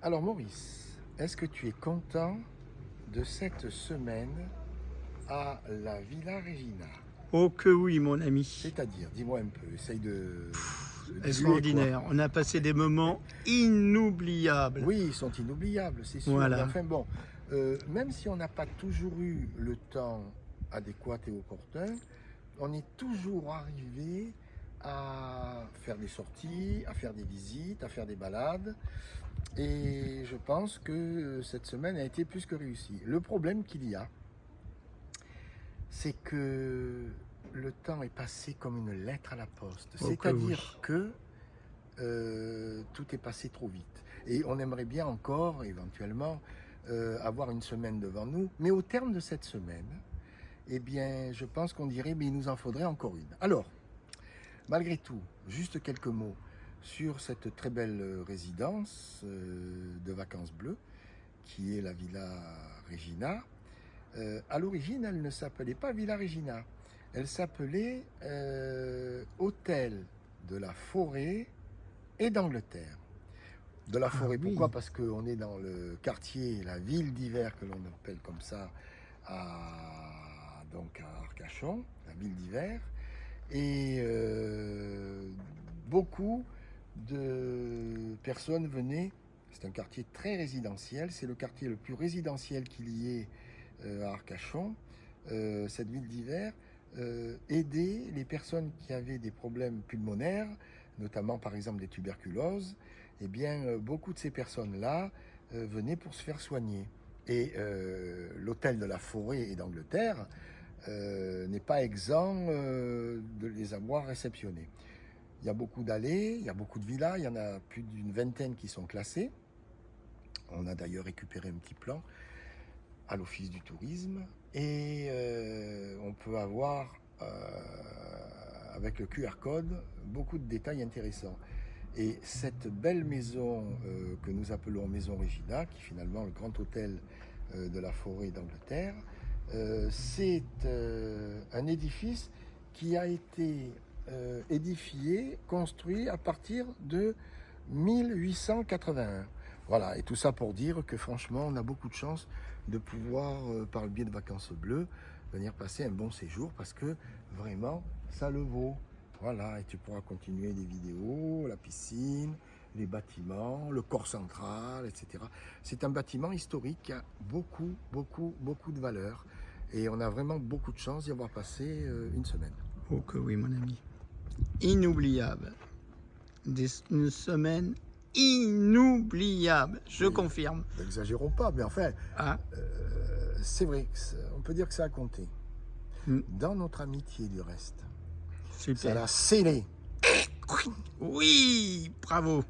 Alors Maurice, est-ce que tu es content de cette semaine à la Villa Regina? Oh que oui, mon ami. C'est-à-dire, dis-moi un peu, essaye de diluer quoi. Extraordinaire. On a passé des moments inoubliables. Oui, ils sont inoubliables, c'est sûr, mais Voilà. enfin bon, même si on n'a pas toujours eu le temps adéquat et opportun, on est toujours arrivé à faire des sorties, à faire des visites, à faire des balades. Et je pense que cette semaine a été plus que réussie. Le problème qu'il y a, c'est que le temps est passé comme une lettre à la poste. Oh que oui. C'est-à-dire que tout est passé trop vite. Et on aimerait bien encore, éventuellement, avoir une semaine devant nous. Mais au terme de cette semaine, eh bien, je pense qu'on dirait, mais il nous en faudrait encore une. Alors, malgré tout, juste quelques mots sur cette très belle résidence de vacances bleues, qui est la Villa Regina. À l'origine, elle ne s'appelait pas Villa Regina. Elle s'appelait Hôtel de la Forêt et d'Angleterre. De la Forêt, oui. pourquoi? Parce qu'on est dans le quartier, la ville d'hiver que l'on appelle comme ça, donc à Arcachon, la ville d'hiver. Et beaucoup de personnes venaient. C'est un quartier très résidentiel. C'est le quartier le plus résidentiel qu'il y ait à Arcachon. Cette ville d'hiver aidait les personnes qui avaient des problèmes pulmonaires, notamment par exemple des tuberculoses. Eh bien, beaucoup de ces personnes-là venaient pour se faire soigner. Et l'hôtel de la Forêt et d'Angleterre n'est pas exempt de les avoir réceptionnés. Il y a beaucoup d'allées, il y a beaucoup de villas, il y en a plus d'une vingtaine qui sont classées. On a d'ailleurs récupéré un petit plan à l'Office du tourisme et on peut avoir avec le QR code beaucoup de détails intéressants. Et cette belle maison que nous appelons Maison Regina, qui est finalement le grand hôtel de la Forêt d'Angleterre, c'est un édifice qui a été édifié, construit à partir de 1881. Voilà, et tout ça pour dire que franchement, on a beaucoup de chance de pouvoir, par le biais de Vacances Bleues, venir passer un bon séjour parce que vraiment, ça le vaut. Voilà, et tu pourras continuer les vidéos, la piscine, les bâtiments, le corps central, etc. C'est un bâtiment historique qui a beaucoup de valeur. Et on a vraiment beaucoup de chance d'y avoir passé une semaine. Oh que oui, mon ami. Inoubliable. Une semaine inoubliable. Je confirme. N'exagérons pas, mais enfin, Ah, c'est vrai, on peut dire que ça a compté. Mm. Dans notre amitié du reste, ça super. l'a scellé. Oui, bravo.